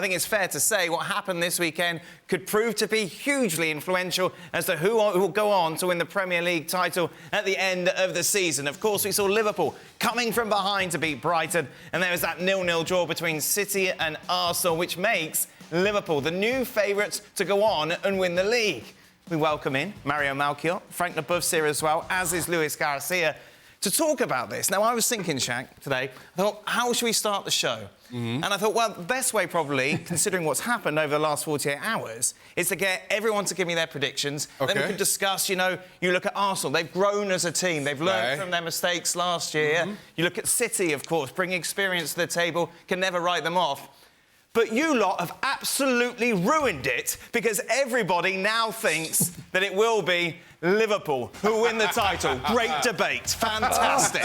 I think it's fair to say what happened this weekend could prove to be hugely influential as to who will go on to win the Premier League title at the end of the season. Of course, we saw Liverpool coming from behind to beat Brighton, and there was that 0-0 draw between City and Arsenal, which makes Liverpool the new favourites to go on and win the league. We welcome in Mario Malchior, Frank Leboeuf's here as well, as is Luis Garcia, to talk about this. Now, I was thinking, Shaq, today, I thought, how should we start the show? And I thought, well, the best way probably, considering what's happened over the last 48 hours, is to get everyone to give me their predictions. Okay. Then we can discuss, you know, you look at Arsenal, they've grown as a team, they've learned from their mistakes last year. You look at City, of course, bringing experience to the table, can never write them off. But you lot have absolutely ruined it because everybody now thinks that it will be Liverpool who win the title. Great debate. Fantastic.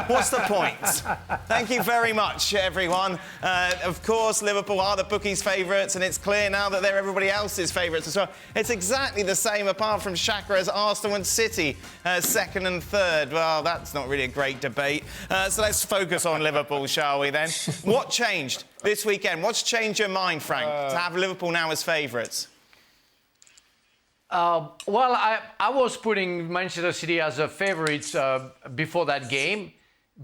What's the point? Thank you very much, everyone. Of course, Liverpool are the bookies' favourites, and it's clear now that they're everybody else's favourites as well. It's exactly the same, apart from Shaka, as Arsenal and City, second and third. Well, that's not really a great debate. So let's focus on Liverpool, shall we, then? What changed this weekend? What's changed your mind, Frank, to have Liverpool now as favourites? Well, I was putting Manchester City as a favourites before that game,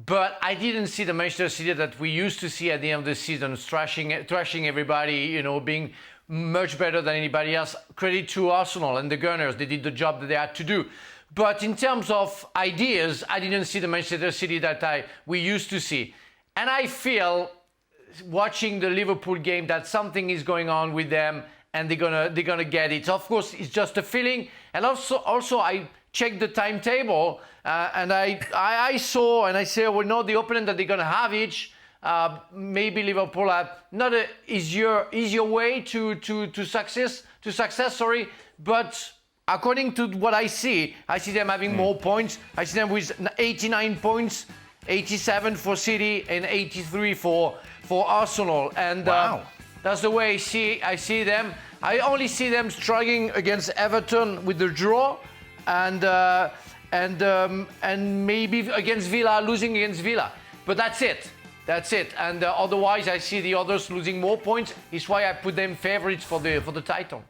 but I didn't see the Manchester City that we used to see at the end of the season, thrashing everybody, you know, being much better than anybody else. Credit to Arsenal and the Gunners. They did the job that they had to do. But in terms of ideas, I didn't see the Manchester City that we used to see. And I feel, watching the Liverpool game, that something is going on with them, and they're gonna get it. Of course, it's just a feeling. And also I checked the timetable, and I saw, and I say, well, no, the opponent that they're gonna have each, maybe Liverpool have not an easier way to success, but according to what I see them having more points. I see them with 89 points, 87 for City, and 83 for Arsenal. And wow. That's the way I see them. I only see them struggling against Everton with the draw, and maybe against Villa, losing against Villa. But that's it. And otherwise, I see the others losing more points. It's why I put them favourites for the title.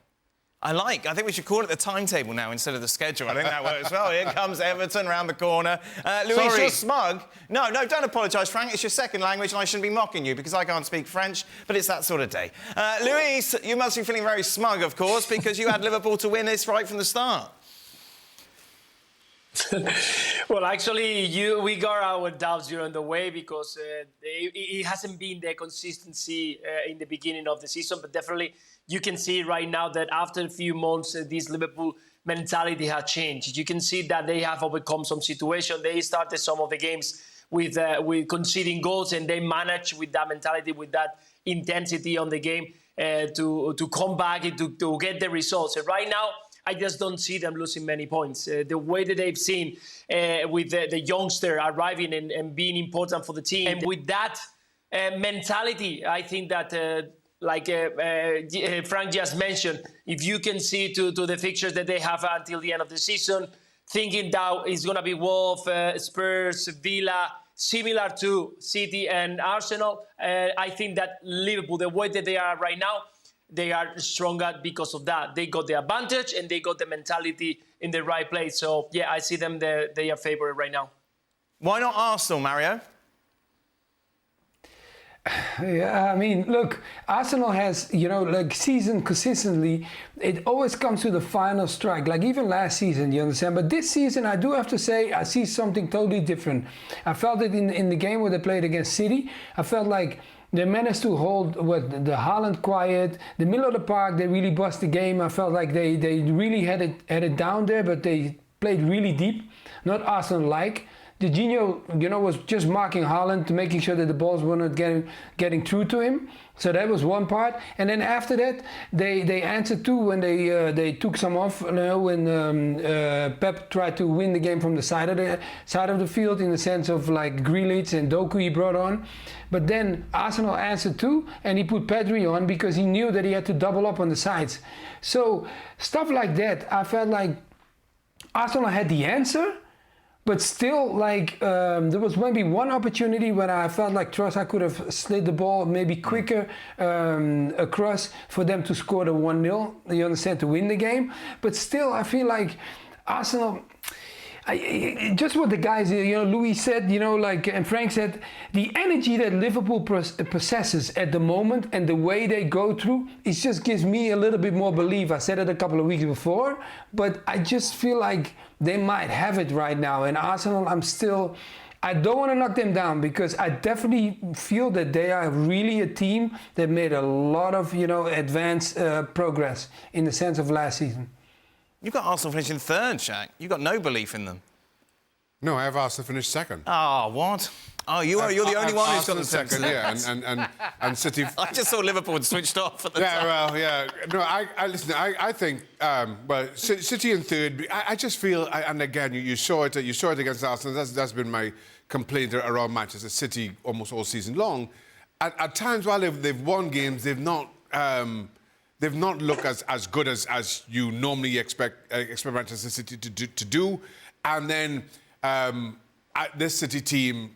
I think we should call it the timetable now instead of the schedule. I think that works well. Here comes Everton round the corner. Luis, you're smug. No, don't apologise, Frank. It's your second language and I shouldn't be mocking you because I can't speak French, but it's that sort of day. Luis, you must be feeling very smug, of course, because you had Liverpool to win this right from the start. Well, actually, we got our doubts during the way because it hasn't been the consistency in the beginning of the season, but definitely you can see right now that after a few months, this Liverpool mentality has changed. You can see that they have overcome some situation. They started some of the games with conceding goals, and they managed with that mentality, with that intensity on the game to come back and to get the results. And right now, I just don't see them losing many points. The way that they've seen with the youngster arriving and being important for the team. And with that mentality, I think that, like Frank just mentioned, if you can see to the fixtures that they have until the end of the season, thinking that it's going to be Wolves, Spurs, Villa, similar to City and Arsenal, I think that Liverpool, the way that they are right now, they are stronger because of that. They got the advantage and they got the mentality in the right place. So, yeah, I see them, they are favourite right now. Why not Arsenal, Mario? Yeah, I mean, look, Arsenal has, you know, like season consistently, it always comes to the final strike, like even last season, you understand? But this season, I do have to say, I see something totally different. I felt it in the game where they played against City. I felt like they managed to hold the Haaland quiet. The middle of the park, they really bust the game. I felt like they really had it down there, but they played really deep, not Arsenal-like. Jorginho, you know, was just marking Haaland, making sure that the balls were not getting through to him. So that was one part. And then after that, they answered too when they took some off. You know, when Pep tried to win the game from the side of the field, in the sense of like Grealish and Doku he brought on. But then Arsenal answered too, and he put Pedri on because he knew that he had to double up on the sides. So stuff like that, I felt like Arsenal had the answer. But still, like, there was maybe one opportunity when I felt like Trossard could have slid the ball maybe quicker across for them to score the 1-0, you understand, to win the game. But still, I feel like Arsenal... just what the guys, Louis said, and Frank said, the energy that Liverpool possesses at the moment and the way they go through, it just gives me a little bit more belief. I said it a couple of weeks before, but I just feel like they might have it right now. And Arsenal, I don't want to knock them down because I definitely feel that they are really a team that made a lot of, advanced progress in the sense of last season. You've got Arsenal finishing third, Shaq. You've got no belief in them. No, I have Arsenal finish second. Oh, what? Oh, you're the only one who's got them second. Yeah, and City. I just thought Liverpool had switched off at the time. Well, yeah. No, I think City in third. I just feel, and again, you saw it against Arsenal. That's been my complaint around Manchester City almost all season long. At times, while they've won games, they've not looked as good as you normally expect Manchester City to do. And then this City team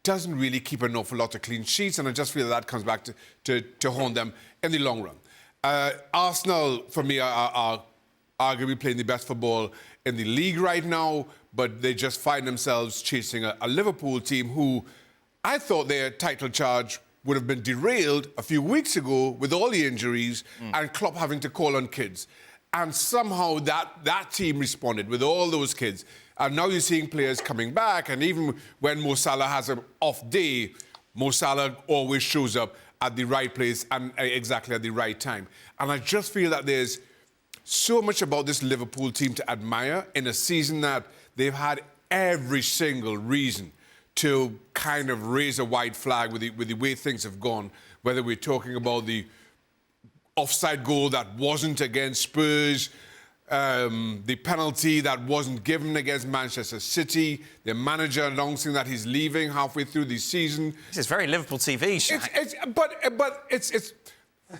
doesn't really keep an awful lot of clean sheets, and I just feel that comes back to haunt them in the long run. Arsenal, for me, are arguably playing the best football in the league right now, but they just find themselves chasing a Liverpool team who I thought their title charge would have been derailed a few weeks ago with all the injuries and Klopp having to call on kids. And somehow that team responded with all those kids. And now you're seeing players coming back, and even when Mo Salah has an off day, Mo Salah always shows up at the right place and exactly at the right time. And I just feel that there's so much about this Liverpool team to admire in a season that they've had every single reason to kind of raise a white flag with the way things have gone, whether we're talking about the offside goal that wasn't against Spurs, the penalty that wasn't given against Manchester City, the manager announcing that he's leaving halfway through the season. This is very Liverpool TV, Shaq. But it's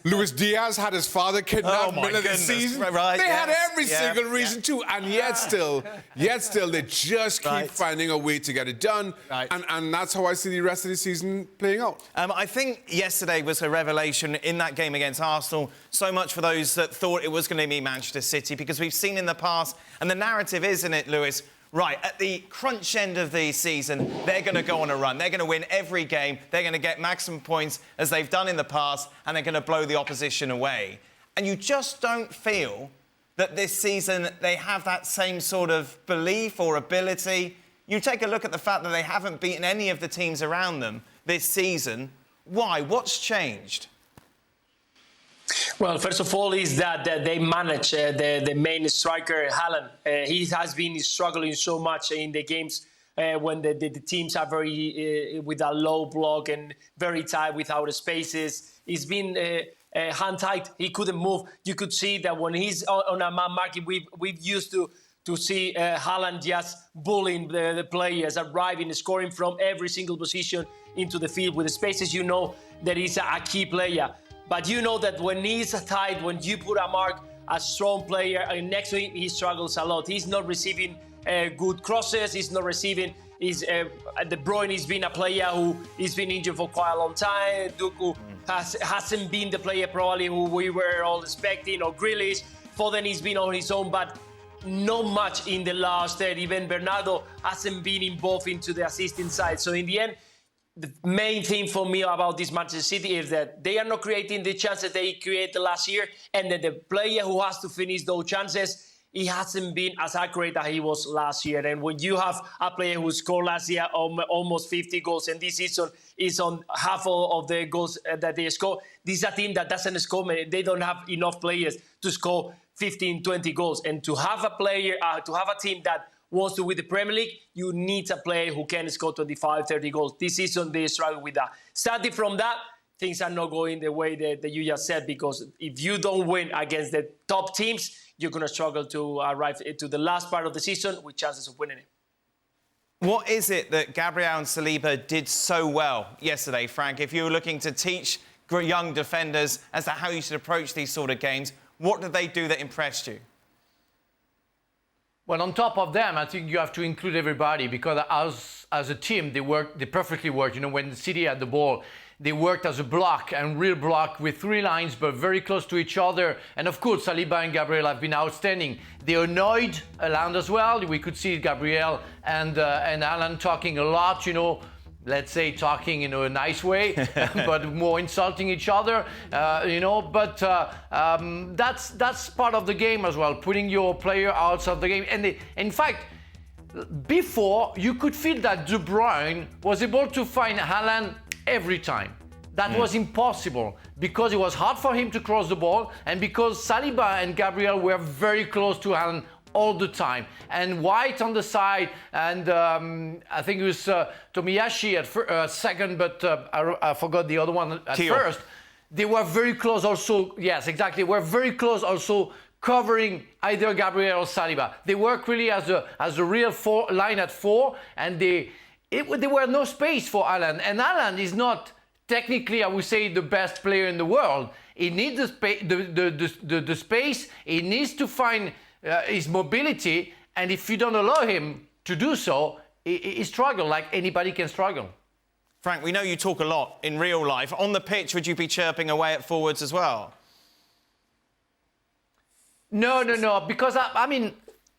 Luis Diaz had his father kidnapped in the middle of the season. Right, they had every single reason to, and yet still they just keep Right. finding a way to get it done. Right. And that's how I see the rest of the season playing out. I think yesterday was a revelation in that game against Arsenal, so much for those that thought it was going to be Manchester City, because we've seen in the past, and the narrative is, isn't it, Lewis? Right, at the crunch end of the season, they're going to go on a run. They're going to win every game. They're going to get maximum points, as they've done in the past, and they're going to blow the opposition away. And you just don't feel that this season they have that same sort of belief or ability. You take a look at the fact that they haven't beaten any of the teams around them this season. Why? What's changed? Well, first of all, is that they manage the main striker, Haaland. He has been struggling so much in the games when the teams are very with a low block and very tight without spaces. He's been hand tight. He couldn't move. You could see that when he's on a man marking, we've used to see Haaland just bullying the players, arriving, scoring from every single position into the field with the spaces. You know that he's a key player. But you know that when he's tight, when you put a mark, a strong player next to him, he struggles a lot. He's not receiving good crosses. He's not receiving. De Bruyne has been a player who has been injured for quite a long time. Doku hasn't been the player probably who we were all expecting, or Grealish. Foden has been on his own, but not much in the last 30. Even Bernardo hasn't been involved into the assisting side. So in the end, the main thing for me about this Manchester City is that they are not creating the chances they created last year, and that the player who has to finish those chances, he hasn't been as accurate as he was last year. And when you have a player who scored last year almost 50 goals, and this season is on half of the goals that they score, this is a team that doesn't score. They don't have enough players to score 15, 20 goals. And to have a player, to have a team that wants to win the Premier League, you need a player who can score 25, 30 goals. This season, they struggle with that. Starting from that, things are not going the way that you just said, because if you don't win against the top teams, you're going to struggle to arrive to the last part of the season with chances of winning it. What is it that Gabriel and Saliba did so well yesterday, Frank? If you were looking to teach young defenders as to how you should approach these sort of games, what did they do that impressed you? Well, on top of them, I think you have to include everybody because as a team, they perfectly work. You know, when City had the ball, they worked as a block and real block with 3 lines, but very close to each other. And of course, Saliba and Gabriel have been outstanding. They annoyed Haaland as well. We could see Gabriel and Haaland talking a lot, you know, let's say talking in a nice way, but more insulting each other, you know. But that's part of the game as well, putting your player outside the game. And in fact, before you could feel that De Bruyne was able to find Haaland every time. That was impossible because it was hard for him to cross the ball, and because Saliba and Gabriel were very close to Haaland all the time. And White on the side, and I think it was Tomiyashi at second, but I forgot the other one at first. They were very close also. Yes, exactly. They were very close also, covering either Gabriel or Saliba. They work really as a real line at 4, and there were no space for Haaland. And Haaland is not technically, I would say, the best player in the world. He needs the space. He needs to find his mobility, and if you don't allow him to do so, he struggles like anybody can struggle. Frank, we know you talk a lot in real life. On the pitch, would you be chirping away at forwards as well? No, because I mean,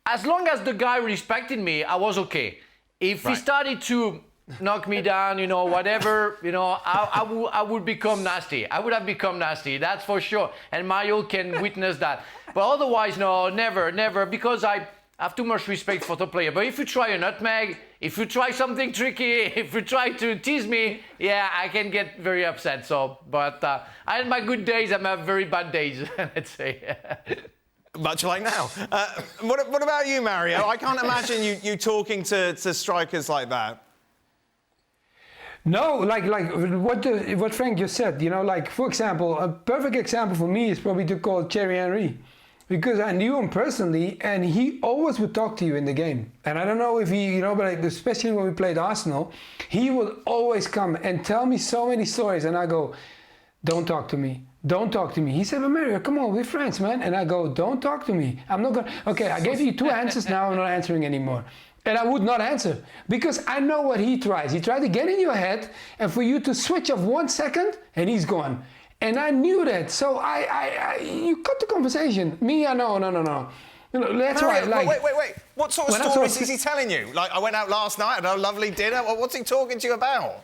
as long as the guy respected me, I was okay. If he started to knock me down, you know, whatever, you know, I would become nasty. I would have become nasty, that's for sure. And Mario can witness that. But otherwise, no, never, because I have too much respect for the player. But if you try a nutmeg, if you try something tricky, if you try to tease me, yeah, I can get very upset. So, but I had my good days and my very bad days, let's say. Much like now. What about you, Mario? I can't imagine you talking to strikers like that. No, like what Frank just said, you know, like, for example, a perfect example for me is probably to call Thierry Henry, because I knew him personally and he always would talk to you in the game. And I don't know if he, you know, but especially when we played Arsenal, he would always come and tell me so many stories, and I go, don't talk to me. Don't talk to me. He said, but Mario, come on, we're friends, man. And I go, don't talk to me. I'm not going to... Okay, I gave you 2 answers, now I'm not answering anymore. And I would not answer because I know what he tries. He tried to get in your head and for you to switch off 1 second and he's gone. And I knew that. So you cut the conversation. Me, I know, no. You know, that's Mario, why. Like, wait. What sort of stories is he telling you? Like, I went out last night, had a lovely dinner. What's he talking to you about?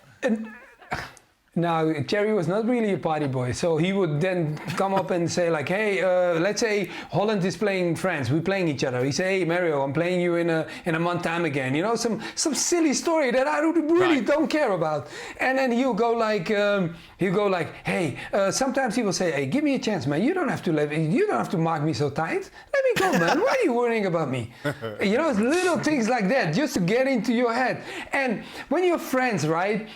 Now, Thierry was not really a party boy, so he would then come up and say like, hey, let's say Holland is playing France, we're playing each other. He say, hey, Mario, I'm playing you in a month time again. You know, some silly story that I really don't care about. And then he'll go like, hey, sometimes he will say, hey, give me a chance, man. You don't have to mark me so tight. Let me go, man. Why are you worrying about me? You know, little things like that, just to get into your head. And when you're friends, right?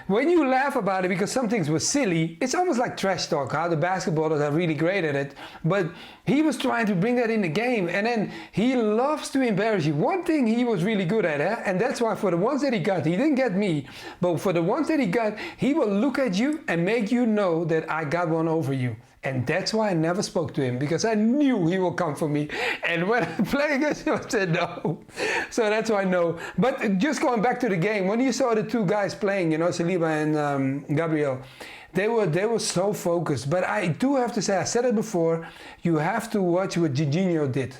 When you laugh about it because some things were silly, it's almost like trash talk, how the basketballers are really great at it. But he was trying to bring that in the game, and then he loves to embarrass you. One thing he was really good at, and that's why for the ones that he got, he didn't get me, but for the ones that he got, he will look at you and make you know that I got one over you. And that's why I never spoke to him, because I knew he will come for me. And when I play against him, I said no. So that's why I know. But just going back to the game, when you saw the 2 guys playing, you know, Saliba and Gabriel, they were so focused. But I do have to say, I said it before, you have to watch what Jorginho did.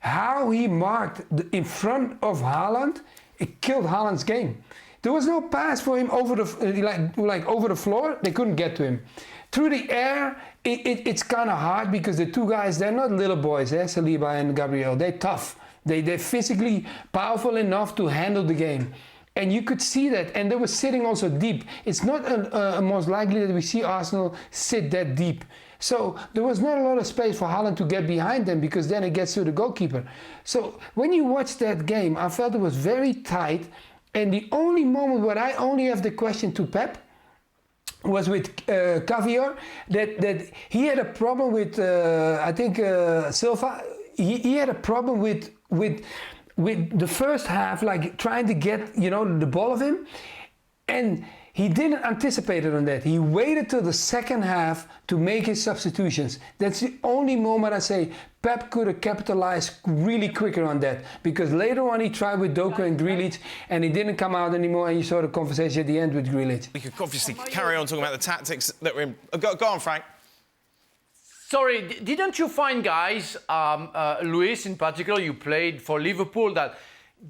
How he marked in front of Haaland, it killed Haaland's game. There was no pass for him over the like over the floor. They couldn't get to him. Through the air, it's kind of hard because the 2 guys, they're not little boys, Saliba and Gabriel. They're tough. They're physically powerful enough to handle the game. And you could see that. And they were sitting also deep. It's not most likely that we see Arsenal sit that deep. So there was not a lot of space for Haaland to get behind them, because then it gets to the goalkeeper. So when you watch that game, I felt it was very tight. And the only moment where I only have the question to Pep was with Caviar, that he had a problem with I think Silva. He had a problem with the first half, like trying to get, you know, the ball of him, and he didn't anticipate it on that. He waited till the second half to make his substitutions. That's the only moment I say Pep could have capitalized really quicker on that, because later on he tried with Doku and Grealish and he didn't come out anymore, and you saw the conversation at the end with Grealish. We could obviously carry on talking about the tactics that we're in. Go on, Frank. Sorry, didn't you find, guys, Luis in particular, you played for Liverpool, that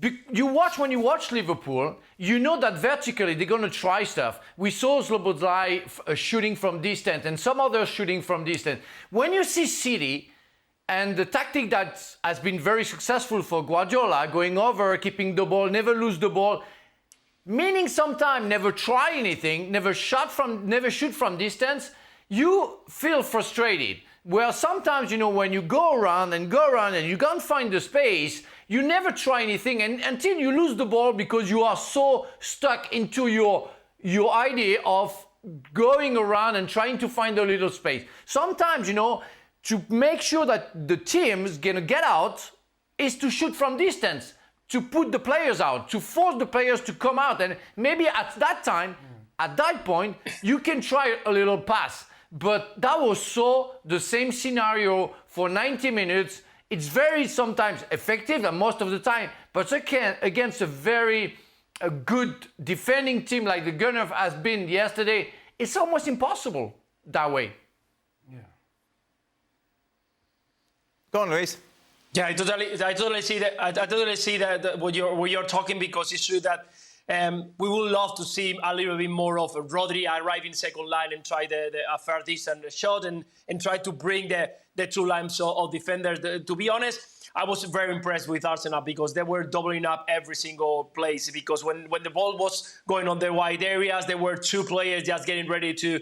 when you watch Liverpool, you know that vertically they're going to try stuff. We saw Szoboszlai shooting from distance and some others shooting from distance. When you see City and the tactic that has been very successful for Guardiola, going over, keeping the ball, never lose the ball, meaning sometimes never try anything, never shoot from distance, you feel frustrated. Where sometimes, when you go around and you can't find the space, you never try anything until you lose the ball, because you are so stuck into your idea of going around and trying to find a little space. Sometimes, to make sure that the team is going to get out is to shoot from distance, to put the players out, to force the players to come out. And maybe at that point, you can try a little pass. But that was the same scenario for 90 minutes. It's very sometimes effective, and most of the time, but against a very good defending team like the Gunners has been yesterday, it's almost impossible that way. Yeah. Go on, Luis. Yeah, I totally see that. I totally see that what you're talking, because it's true that we would love to see a little bit more of Rodri arrive in second line and try a fair decent shot and try to bring the two lines of defenders. To be honest, I was very impressed with Arsenal, because they were doubling up every single place. Because when the ball was going on the wide areas, there were two players just getting ready to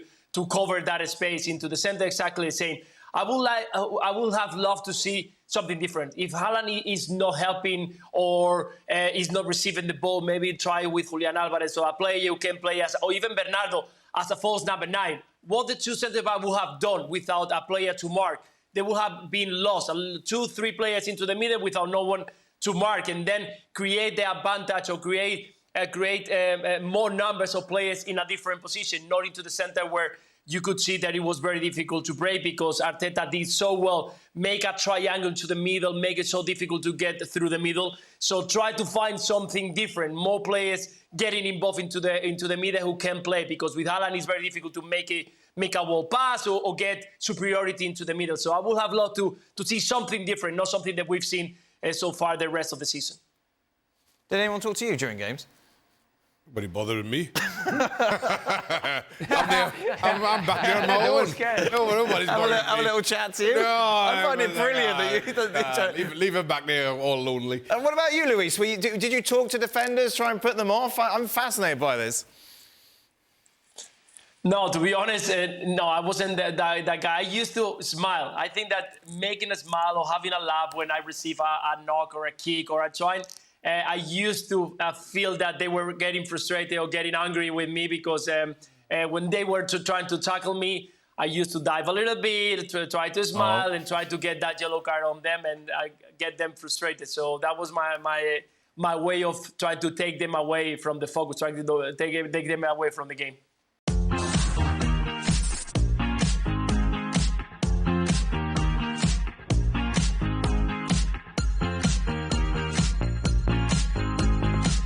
cover that space into the center, exactly the same. I would have loved to see something different. If Haaland is not helping or is not receiving the ball, maybe try with Julian Alvarez, so a player who can play or even Bernardo as a false number 9. What the two centre-backs would have done without a player to mark, they would have been lost. 2-3 players into the middle without no one to mark, and then create the advantage or create more numbers of players in a different position, not into the center, where you could see that it was very difficult to break, because Arteta did so well make a triangle to the middle, make it so difficult to get through the middle. So try to find something different, more players getting involved into the middle who can play, because with Haaland it's very difficult to make a wall pass or get superiority into the middle. So I would have loved to see something different, not something that we've seen so far the rest of the season. Did anyone talk to you during games? Nobody bothering me. I'm back there on my own. Nobody's bothering me. Have a little chat to you? No, I find it brilliant that you... leave him back there all lonely. And what about you, Luis? Did you talk to defenders, try and put them off? I'm fascinated by this. No, to be honest, no, I wasn't that guy. I used to smile. I think that making a smile or having a laugh when I receive a knock or a kick or a join, I used to feel that they were getting frustrated or getting angry with me, because when they were trying to tackle me, I used to dive a little bit, to try to smile and try to get that yellow card on them, and I get them frustrated. So that was my way of trying to take them away from the focus, trying to take them away from the game.